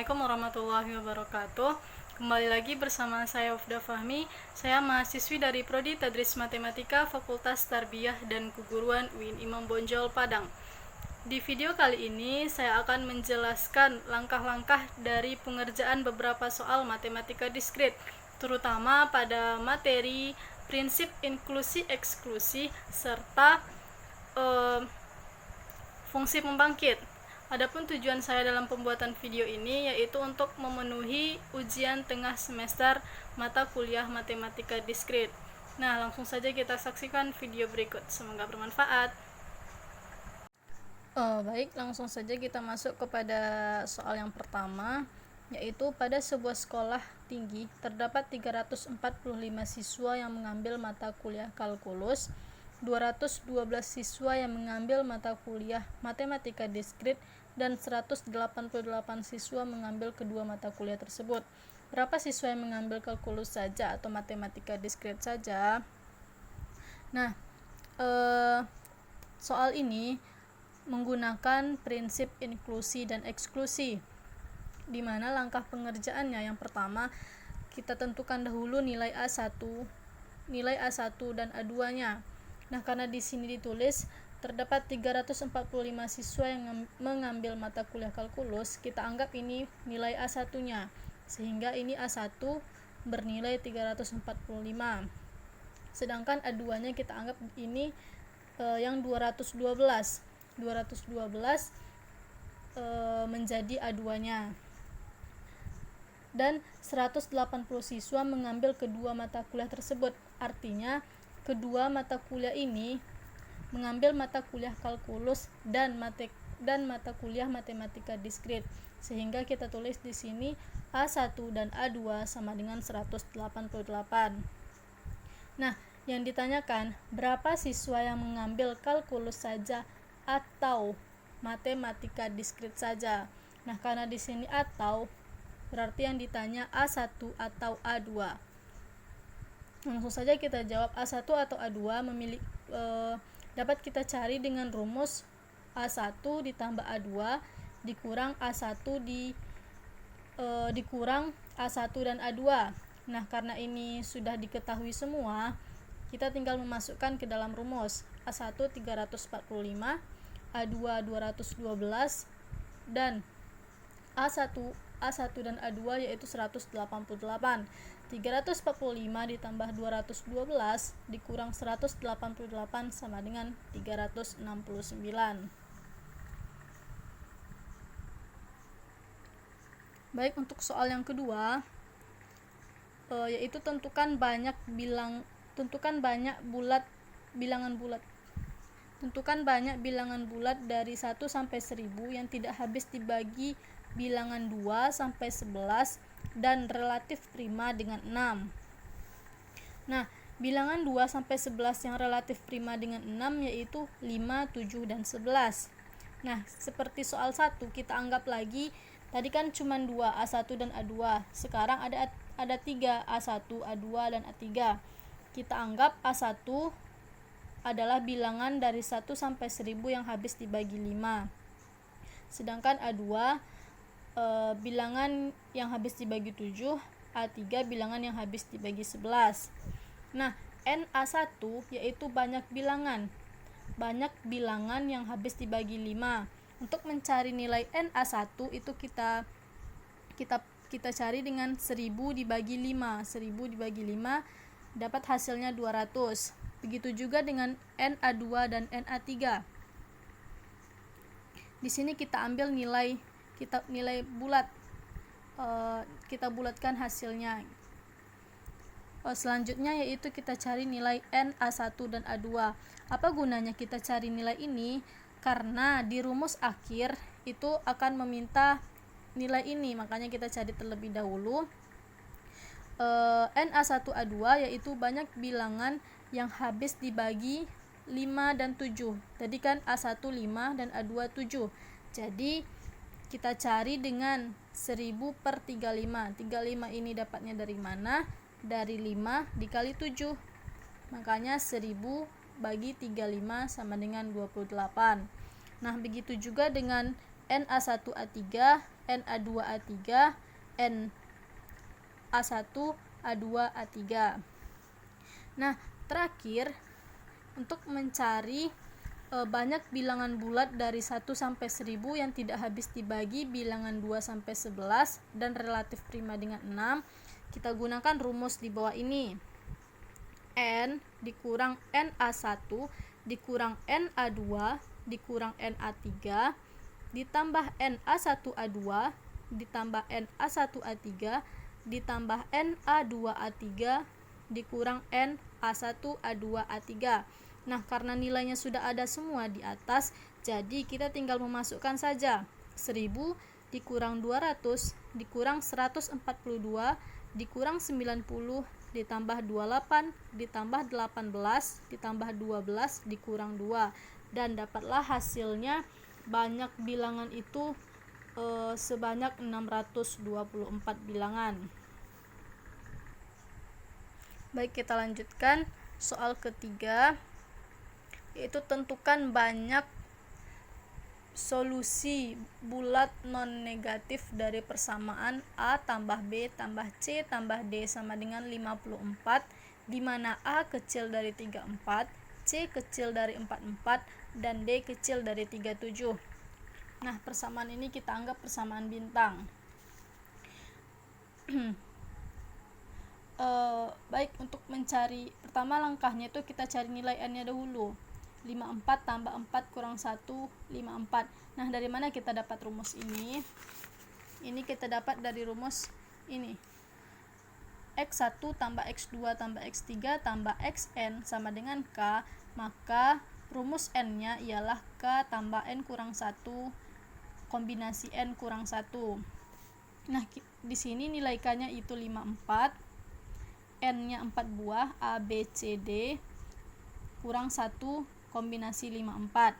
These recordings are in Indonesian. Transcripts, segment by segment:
Assalamualaikum warahmatullahi wabarakatuh. Kembali lagi bersama saya Ufda Fahmi. Saya mahasiswi dari Prodi Tadris Matematika Fakultas Tarbiyah dan Keguruan UIN Imam Bonjol Padang. Di video kali ini saya akan menjelaskan langkah-langkah dari pengerjaan beberapa soal matematika diskrit, terutama pada materi prinsip inklusi eksklusi serta fungsi pembangkit. Adapun tujuan saya dalam pembuatan video ini yaitu untuk memenuhi ujian tengah semester mata kuliah matematika diskrit. Nah, langsung saja kita saksikan video berikut. Semoga bermanfaat. Baik, langsung saja kita masuk kepada soal yang pertama, yaitu pada sebuah sekolah tinggi terdapat 345 siswa yang mengambil mata kuliah kalkulus, 212 siswa yang mengambil mata kuliah matematika diskrit, dan 188 siswa mengambil kedua mata kuliah tersebut. Berapa siswa yang mengambil kalkulus saja atau matematika diskrit saja? Nah, soal ini menggunakan prinsip inklusi dan eksklusi, di mana langkah pengerjaannya yang pertama kita tentukan dahulu nilai A1 dan A2-nya. Nah, karena di sini ditulis terdapat 345 siswa yang mengambil mata kuliah kalkulus, kita anggap ini nilai A1-nya, sehingga ini A1 bernilai 345. Sedangkan A2-nya kita anggap ini yang 212 menjadi A2-nya. Dan 180 siswa mengambil kedua mata kuliah tersebut. Artinya kedua mata kuliah ini mengambil mata kuliah kalkulus dan mata kuliah matematika diskrit, sehingga kita tulis di sini A1 dan A2 sama dengan 188. Nah, yang ditanyakan berapa siswa yang mengambil kalkulus saja atau matematika diskrit saja. Nah, karena di sini atau berarti yang ditanya A1 atau A2. Langsung saja kita jawab A1 atau A2 dapat kita cari dengan rumus A1 ditambah A2 dikurang A1 dikurang A1 dan A2. Nah, karena ini sudah diketahui semua, kita tinggal memasukkan ke dalam rumus. A1 345, A2 212, dan A1 dan A2 yaitu 188. 345 ditambah 212 dikurang 188 sama dengan 369. Baik, untuk soal yang kedua, yaitu tentukan banyak bilangan bulat. Tentukan banyak bilangan bulat dari 1 sampai 1000 yang tidak habis dibagi bilangan 2 sampai 11 dan relatif prima dengan 6. Nah, bilangan 2 sampai 11 yang relatif prima dengan 6 yaitu 5, 7 dan 11. Nah, seperti soal 1 kita anggap lagi, tadi kan cuma 2, A1 dan A2. Sekarang ada 3, A1, A2 dan A3. Kita anggap A1 adalah bilangan dari 1 sampai 1000 yang habis dibagi 5. Sedangkan A2 bilangan yang habis dibagi 7, A3 bilangan yang habis dibagi 11. Nah, NA1 yaitu banyak bilangan yang habis dibagi 5. Untuk mencari nilai NA1 itu kita cari dengan 1000 dibagi 5. 1000 dibagi 5 dapat hasilnya 200. Begitu juga dengan NA2 dan NA3. Di sini kita ambil nilai bulat, kita bulatkan hasilnya. Selanjutnya yaitu kita cari nilai NA1 dan A2. Apa gunanya kita cari nilai ini? Karena di rumus akhir itu akan meminta nilai ini, makanya kita cari terlebih dahulu NA1 A2 yaitu banyak bilangan yang habis dibagi 5 dan 7. Tadi kan A1 5 dan A2 7. Jadi kita cari dengan 1000 per 35. 35 ini dapatnya dari mana? Dari 5 dikali 7. Makanya 1000 bagi 35 sama dengan 28. Nah, begitu juga dengan Na1A3, Na2A3, Na1A2A3. Nah, terakhir untuk mencari banyak bilangan bulat dari 1 sampai 1000 yang tidak habis dibagi bilangan 2 sampai 11 dan relatif prima dengan 6, kita gunakan rumus di bawah ini. N dikurang Na1 dikurang Na2 dikurang Na3 ditambah Na1A2 ditambah Na1A3 ditambah Na2A3 dikurang Na1A2A3. Nah, karena nilainya sudah ada semua di atas, jadi kita tinggal memasukkan saja. 1000 dikurang 200 dikurang 142 dikurang 90 ditambah 28 ditambah 18 ditambah 12 dikurang 2, dan dapatlah hasilnya banyak bilangan itu sebanyak 624 bilangan. Baik, kita lanjutkan soal ketiga, yaitu tentukan banyak solusi bulat non-negatif dari persamaan A tambah B tambah C tambah D sama dengan 54, di mana A kecil dari 34, C kecil dari 44, dan D kecil dari 37. Nah, persamaan ini kita anggap persamaan bintang. Baik, untuk mencari, pertama langkahnya itu kita cari nilai N-nya dahulu. 54 tambah 4 kurang 1, 54. Nah, dari mana kita dapat rumus ini? Ini kita dapat dari rumus ini. X1 tambah X2 tambah X3 tambah Xn sama dengan K, maka rumus N-nya ialah K tambah N kurang 1 kombinasi N kurang 1. Nah, di sini nilai K-nya itu 54, N-nya 4 buah, A, B, C, D, kurang 1 kombinasi 54.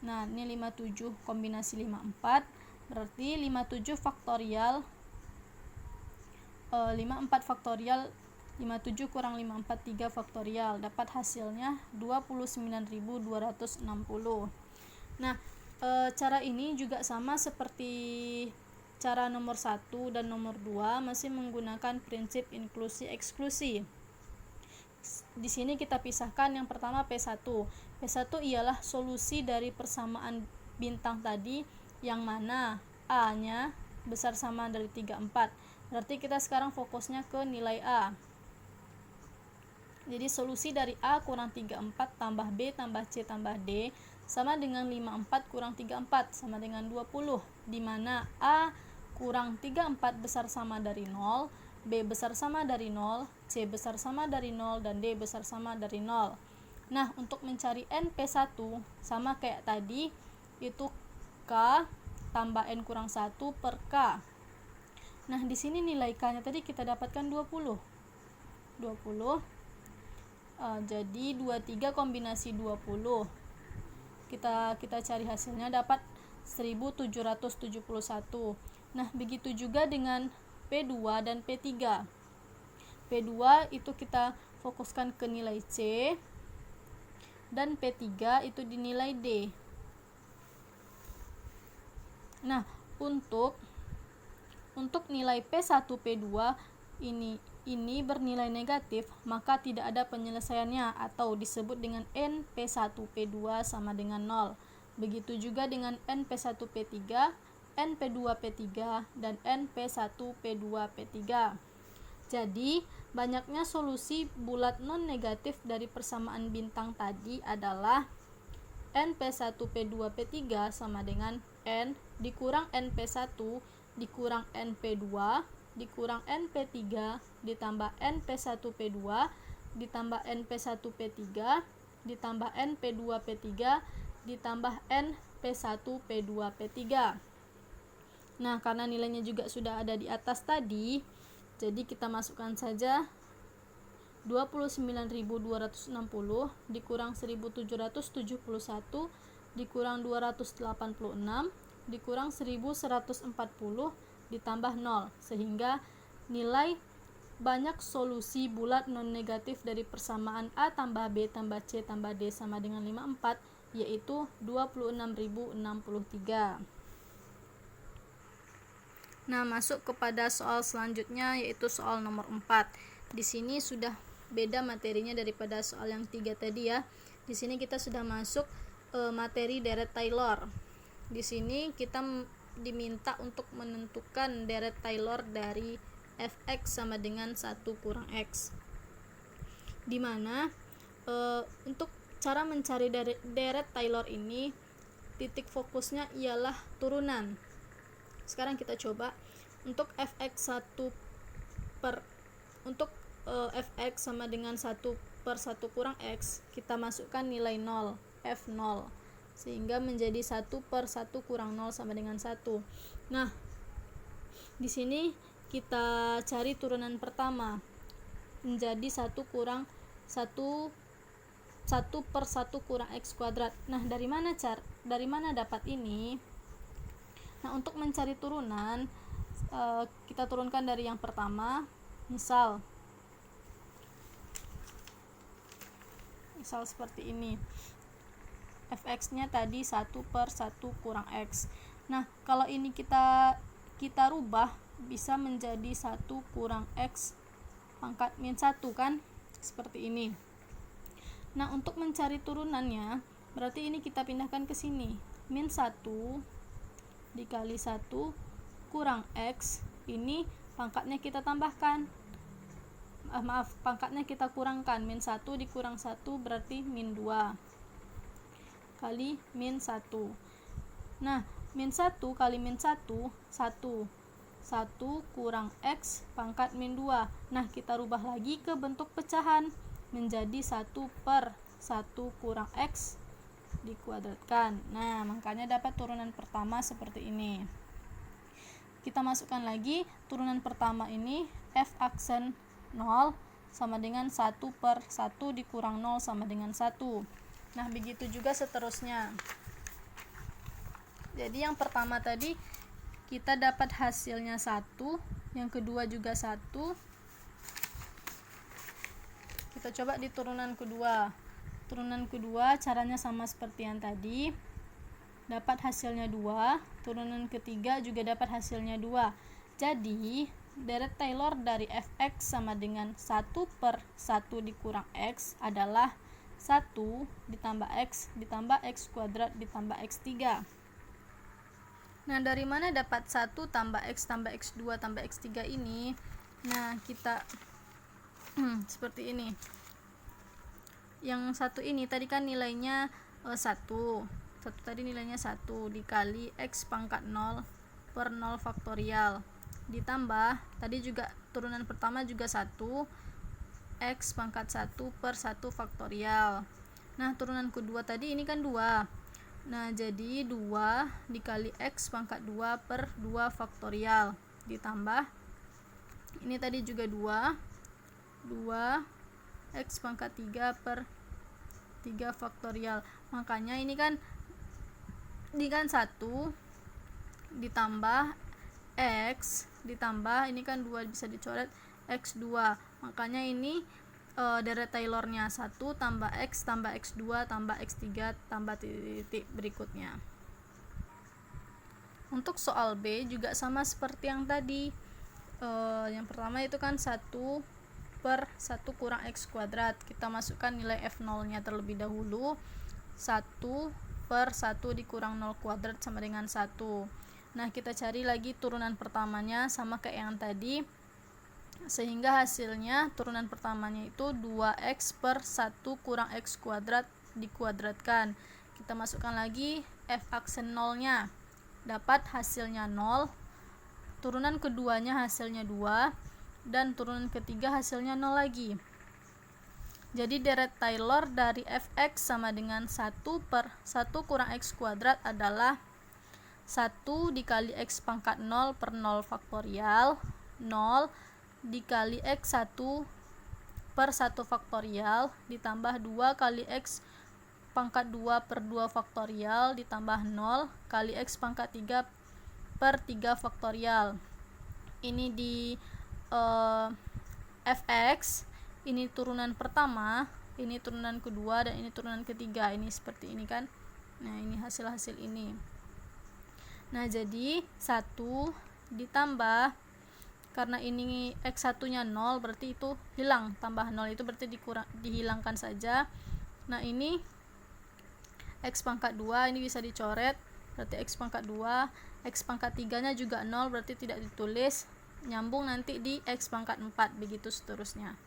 Nah, ini 57 kombinasi 54, berarti 57 faktorial 54 faktorial 57 kurang 543 faktorial, dapat hasilnya 29.260. Nah, cara ini juga sama seperti cara nomor 1 dan nomor 2, masih menggunakan prinsip inklusi eksklusi. Di sini kita pisahkan yang pertama P1. P1 ialah solusi dari persamaan bintang tadi, yang mana A-nya besar sama dari 34. Berarti kita sekarang fokusnya ke nilai A. Jadi solusi dari A kurang 34 tambah B tambah C tambah D sama dengan 54 kurang 34 sama dengan 20, di mana A kurang 34 besar sama dari 0, B besar sama dari 0, C besar sama dari 0, dan D besar sama dari 0. Nah, untuk mencari NP1 sama kayak tadi, itu K tambah N kurang 1 per K. Nah, di sini nilai K-nya tadi kita dapatkan 20. Jadi 23 kombinasi 20. Kita cari hasilnya dapat 1771. Nah, begitu juga dengan P2 dan P3. P2 itu kita fokuskan ke nilai C, dan P3 itu dinilai D. Nah, untuk nilai P1 P2 ini bernilai negatif, maka tidak ada penyelesaiannya atau disebut dengan NP1 P2 sama dengan 0. Begitu juga dengan NP1 P3, NP2 P3, dan NP1 P2 P3. Jadi, banyaknya solusi bulat non-negatif dari persamaan bintang tadi adalah NP1 P2 P3 sama dengan N dikurang NP1 dikurang NP2 dikurang NP3 ditambah NP1 P2 ditambah NP1 P3 ditambah NP2 P3 ditambah NP1 P2 P3. Nah, karena nilainya juga sudah ada di atas tadi, jadi kita masukkan saja 29.260 dikurang 1.771 dikurang 286 dikurang 1.140 ditambah 0, sehingga nilai banyak solusi bulat non-negatif dari persamaan A tambah B tambah C tambah D sama dengan 54, yaitu 26.063. Nah, masuk kepada soal selanjutnya, yaitu soal nomor 4. Di sini sudah beda materinya daripada soal yang 3 tadi ya. Di sini kita sudah masuk materi deret Taylor. Di sini kita diminta untuk menentukan deret Taylor dari fx sama dengan 1 kurang x. Dimana untuk cara mencari deret Taylor ini, titik fokusnya ialah turunan. Sekarang kita coba untuk fx sama dengan 1/1 kurang x, kita masukkan nilai 0, f0, sehingga menjadi 1/1 kurang 0 sama dengan 1. Nah, di sini kita cari turunan pertama, menjadi 1/1 kurang x kuadrat. Nah, dari mana dapat ini? Nah, untuk mencari turunan, kita turunkan dari yang pertama. Misal seperti ini, fx-nya tadi 1/1 kurang x. Nah, kalau ini kita rubah, bisa menjadi 1 kurang x pangkat min 1 kan, seperti ini. Nah, untuk mencari turunannya, berarti ini kita pindahkan ke sini, min 1 dikali 1 kurang x, ini pangkatnya kita tambahkan, pangkatnya kita kurangkan, min 1 dikurang 1 berarti min 2 kali min 1. Nah, min 1 kali min 1, 1 kurang x pangkat min 2. Nah, kita rubah lagi ke bentuk pecahan, menjadi 1/1 kurang x dikuadratkan. Nah, makanya dapat turunan pertama seperti ini. Kita masukkan lagi turunan pertama ini, f aksen 0 sama dengan 1/1 dikurang 0 sama dengan 1. Nah, begitu juga seterusnya. Jadi yang pertama tadi kita dapat hasilnya 1, yang kedua juga 1. Kita coba di turunan kedua. Turunan kedua caranya sama seperti yang tadi. Dapat hasilnya 2, turunan ketiga juga dapat hasilnya 2. Jadi, deret Taylor dari fx sama dengan 1/1 dikurang x adalah 1 ditambah x kuadrat ditambah x3. Nah, dari mana dapat 1 tambah x2 tambah x3 ini? Nah, kita seperti ini. Yang 1 ini tadi kan nilainya 1 tadi nilainya 1 dikali x pangkat 0 per 0 faktorial, ditambah tadi juga turunan pertama juga 1, x pangkat 1/1 faktorial. Nah, turunan kedua tadi ini kan 2. Nah, jadi 2 dikali x pangkat 2 per 2 faktorial, ditambah ini tadi juga 2 x pangkat 3 per 3 faktorial. Makanya ini kan 1 ditambah x ditambah ini kan 2 bisa dicoret x2. Makanya ini deret Taylornya 1 tambah x2 tambah x3 tambah titik berikutnya. Untuk soal B juga sama seperti yang tadi. Yang pertama itu kan 1/1 kurang x kuadrat. Kita masukkan nilai f0-nya terlebih dahulu. 1/1 dikurang 0 kuadrat sama dengan 1. Nah, kita cari lagi turunan pertamanya sama kayak yang tadi, sehingga hasilnya turunan pertamanya itu 2x/1 kurang x kuadrat dikuadratkan. Kita masukkan lagi f aksen 0-nya, dapat hasilnya 0. Turunan keduanya hasilnya 2, dan turunan ketiga hasilnya 0 lagi. Jadi deret Taylor dari fx sama dengan 1/1 kurang x kuadrat adalah 1 dikali x pangkat 0 per 0 faktorial, 0 dikali x1/1 faktorial, ditambah 2 kali x pangkat 2 per 2 faktorial, ditambah 0 kali x pangkat 3 per 3 faktorial. Ini di fx, ini turunan pertama, ini turunan kedua, dan ini turunan ketiga. Ini seperti ini kan. Nah, ini hasil-hasil ini. Nah, jadi 1 ditambah, karena ini X1 nya 0 berarti itu hilang, tambah 0 itu berarti dihilangkan saja. Nah ini X pangkat 2 ini bisa dicoret, berarti X pangkat 2, X pangkat 3 nya juga 0 berarti tidak ditulis, nyambung nanti di X pangkat 4, begitu seterusnya.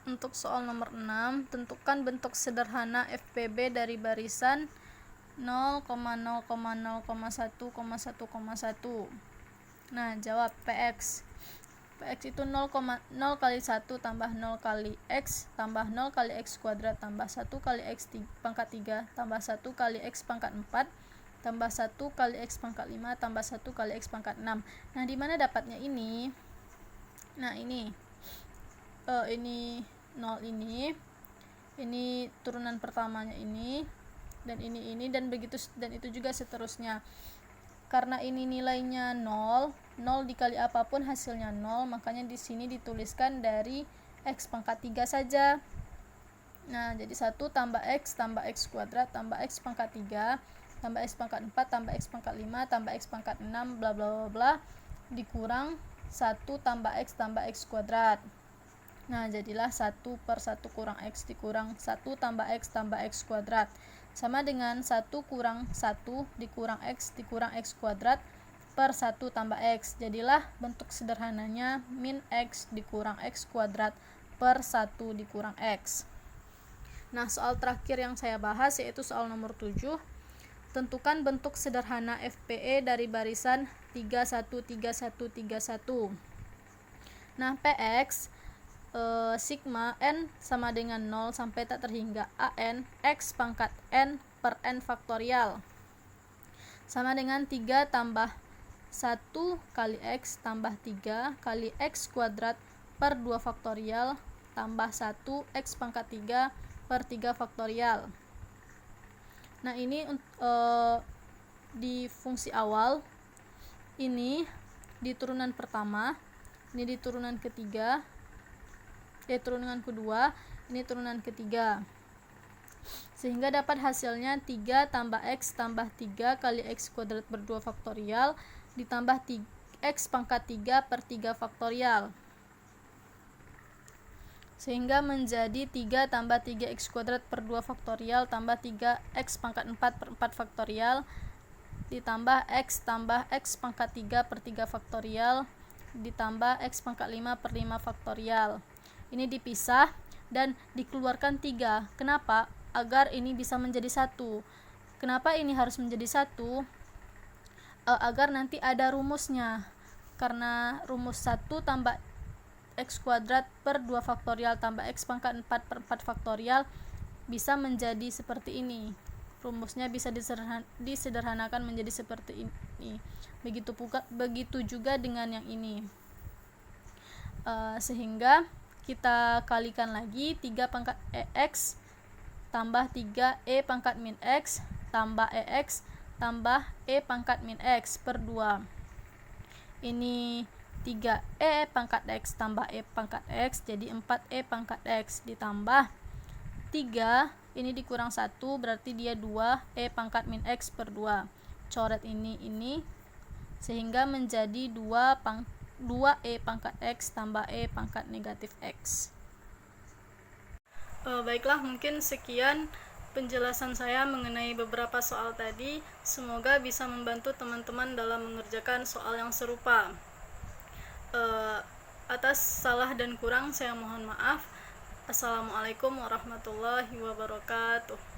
Untuk soal nomor 6, tentukan bentuk sederhana FPB dari barisan 0,0,0,1,1,1. Nah, jawab PX. PX itu 0 kali 1 tambah 0 kali X tambah 0 kali X kuadrat tambah 1 kali X pangkat 3 tambah 1 kali X pangkat 4 tambah 1 kali X pangkat 5 tambah 1 kali X pangkat 6. Nah, di mana dapatnya ini? Nah, ini 0 ini turunan pertamanya ini dan ini dan begitu, dan itu juga seterusnya. Karena ini nilainya 0 dikali apapun hasilnya 0, makanya di sini dituliskan dari X pangkat 3 saja. Nah, jadi 1 tambah X kuadrat tambah X pangkat 3 tambah X pangkat 4 tambah X pangkat 5 tambah X pangkat 6 bla bla bla dikurang 1 tambah X kuadrat. Nah, jadilah 1 per 1 kurang X dikurang 1 tambah X kuadrat sama dengan 1 kurang 1 dikurang X kuadrat per 1 tambah X. Jadilah bentuk sederhananya min X dikurang X kuadrat per 1 dikurang X. Nah, soal terakhir yang saya bahas yaitu soal nomor 7. Tentukan bentuk sederhana FPE dari barisan 313131. Nah, PX sigma n sama dengan 0 sampai tak terhingga an X pangkat n per n faktorial sama dengan 3 tambah 1 kali X tambah 3 kali X kuadrat per 2 faktorial tambah 1 X pangkat 3 per 3 faktorial. Nah, ini di fungsi awal, ini di turunan pertama, ini di turunan ketiga, turunan kedua, ini turunan ketiga, sehingga dapat hasilnya 3 tambah X tambah 3 kali X kuadrat per 2 faktorial ditambah X pangkat 3 per 3 faktorial, sehingga menjadi 3 tambah 3X kuadrat per 2 faktorial tambah 3X pangkat 4 per 4 faktorial ditambah X tambah X pangkat 3 per 3 faktorial ditambah X pangkat 5 per 5 faktorial. Ini dipisah dan dikeluarkan 3. Kenapa? Agar ini bisa menjadi 1. Kenapa ini harus menjadi 1? Agar nanti ada rumusnya. Karena rumus 1 tambah X kuadrat per 2 faktorial tambah X pangkat 4 per 4 faktorial bisa menjadi seperti ini. Rumusnya bisa disederhanakan menjadi seperti ini. Begitu juga dengan yang ini. Sehingga kita kalikan lagi 3 pangkat EX tambah 3E pangkat min X tambah EX tambah E pangkat min X per 2. Ini 3E pangkat X tambah E pangkat X jadi 4E pangkat X ditambah 3, ini dikurang 1 berarti dia 2E pangkat min X per 2. Coret ini sehingga menjadi 2E pangkat X tambah E pangkat negatif X. Baiklah, mungkin sekian penjelasan saya mengenai beberapa soal tadi. Semoga bisa membantu teman-teman dalam mengerjakan soal yang serupa. Atas salah dan kurang saya mohon maaf. Assalamualaikum warahmatullahi wabarakatuh.